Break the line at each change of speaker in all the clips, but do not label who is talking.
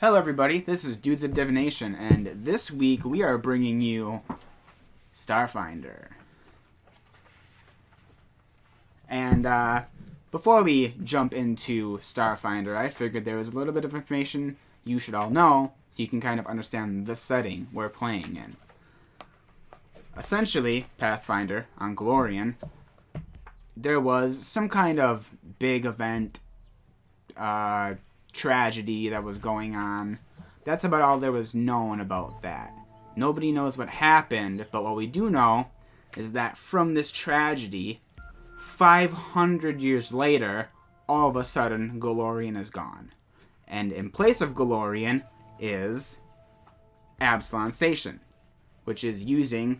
Hello everybody, this is Dudes of Divination, and this week we are bringing you Starfinder. And before we jump into Starfinder, I figured there was a little bit of information you should all know, so you can kind of understand the setting we're playing in. Essentially, Pathfinder on Golarion, there was some kind of big event, tragedy that was going on. That's about all there was known about that. Nobody knows what happened, but what we do know is that from this tragedy, 500 years later, all of a sudden, Golarion is gone. And in place of Golarion is Absalon Station, which is using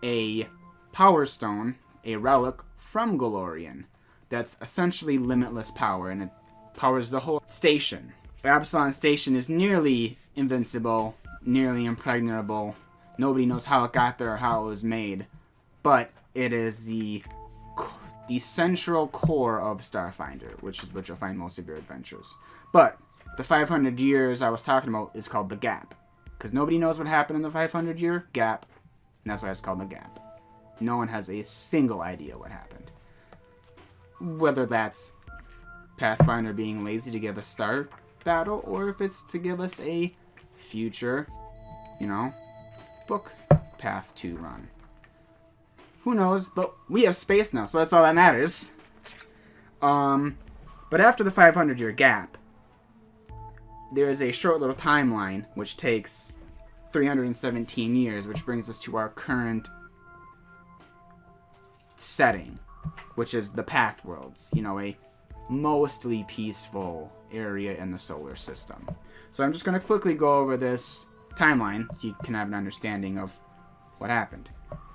a power stone, a relic from Golarion, that's essentially limitless power, and it powers the whole station. Absalon Station is nearly invincible, nearly impregnable. Nobody knows how it got there or how it was made, but it is the central core of Starfinder, which is what you'll find most of your adventures. But the 500 years I was talking about is called the Gap, because nobody knows what happened in the 500-year gap, and that's why it's called the Gap. No one has a single idea what happened. Whether that's Pathfinder being lazy to give us start battle, or if it's to give us a future, book path to run. Who knows? But we have space now, so that's all that matters. But after the 500-year gap, there is a short little timeline which takes 317 years, which brings us to our current setting, which is the Pact Worlds. A mostly peaceful area in the solar system. So I'm just going to quickly go over this timeline so you can have an understanding of what happened.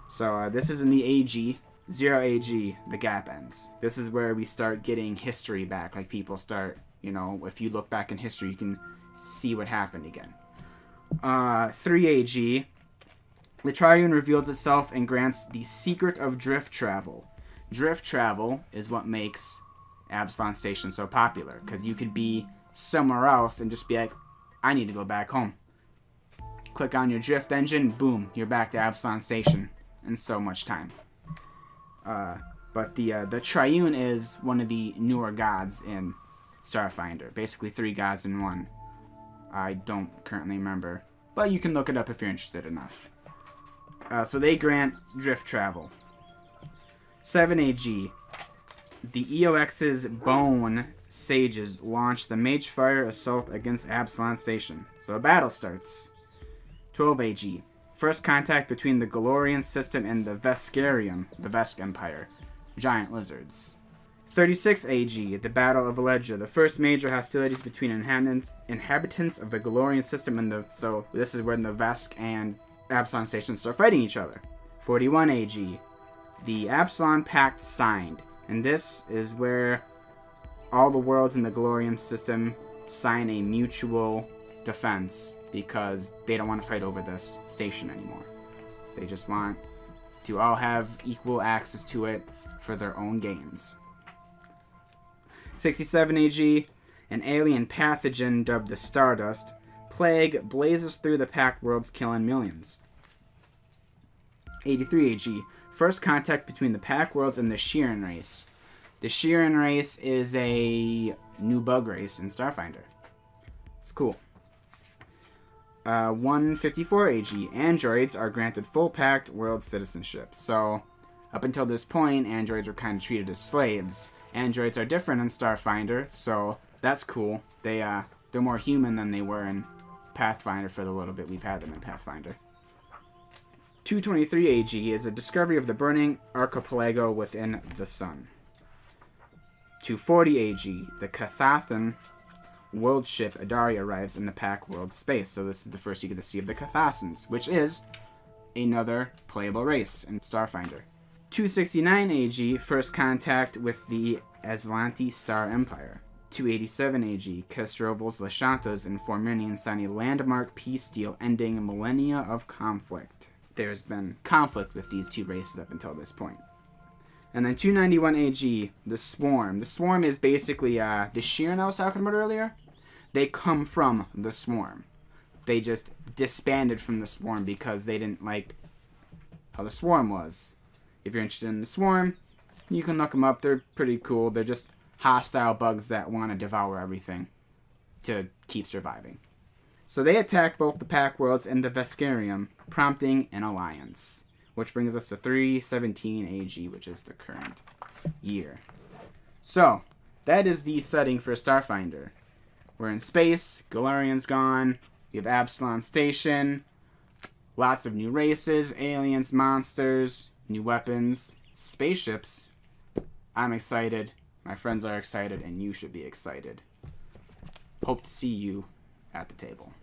So this is in the AG, 0 AG, the gap ends. This is where we start getting history back, like people start, if you look back in history, you can see what happened again. 3 AG, the Triune reveals itself and grants the secret of drift travel. Drift travel is what makes Absalon Station so popular, because you could be somewhere else and just be like, I need to go back home. Click on your drift engine, boom, you're back to Absalon Station in so much time. But the Triune is one of the newer gods in Starfinder. Basically 3 gods in one. I don't currently remember, but you can look it up if you're interested enough. So they grant drift travel. 7 AG. The EOX's Bone Sages launch the Magefire Assault against Absalon Station. So a battle starts. 12 AG. First contact between the Golarion system and the Veskarium, the Vesk Empire. Giant lizards. 36 AG. The Battle of Aledra. The first major hostilities between inhabitants of the Golarion system and the... So this is when the Vesk and Absalon Station start fighting each other. 41 AG. The Absalon Pact signed. And this is where all the worlds in the Golarion system sign a mutual defense because they don't want to fight over this station anymore. They just want to all have equal access to it for their own gains. 67 AG, an alien pathogen dubbed the Stardust Plague blazes through the Pact worlds, killing millions. 83 AG, first contact between the Pact worlds and the Shiron Race. The Shiron Race is a new bug race in Starfinder. It's cool. 154 AG, androids are granted full Pact world citizenship. So, up until this point, androids were kind of treated as slaves. Androids are different in Starfinder, so that's cool. They're more human than they were in Pathfinder for the little bit we've had them in Pathfinder. 223 AG is a discovery of the burning archipelago within the sun. 240 AG, the Cathathan world ship Adari arrives in the Pact world space. So this is the first you get to see of the Cathassans, which is another playable race in Starfinder. 269 AG, first contact with the Aslanti Star Empire. 287 AG, Kestrovals Lashantas and Forminians sign a landmark peace deal ending millennia of conflict. There's been conflict with these two races up until this point. And then 291 AG, the Swarm. The Swarm is basically the Shiron I was talking about earlier. they come from the Swarm. They just disbanded from the Swarm because they didn't like how the Swarm was. If you're interested in the Swarm, you can look them up. They're pretty cool. They're just hostile bugs that want to devour everything to keep surviving. So they attack both the Pack Worlds and the Veskarium, prompting an alliance, which brings us to 317 AG, which is the current year. So, that is the setting for Starfinder. We're in space, Galarian's gone, we have Absalon Station, lots of new races, aliens, monsters, new weapons, spaceships. I'm excited, my friends are excited, and you should be excited. Hope to see you at the table.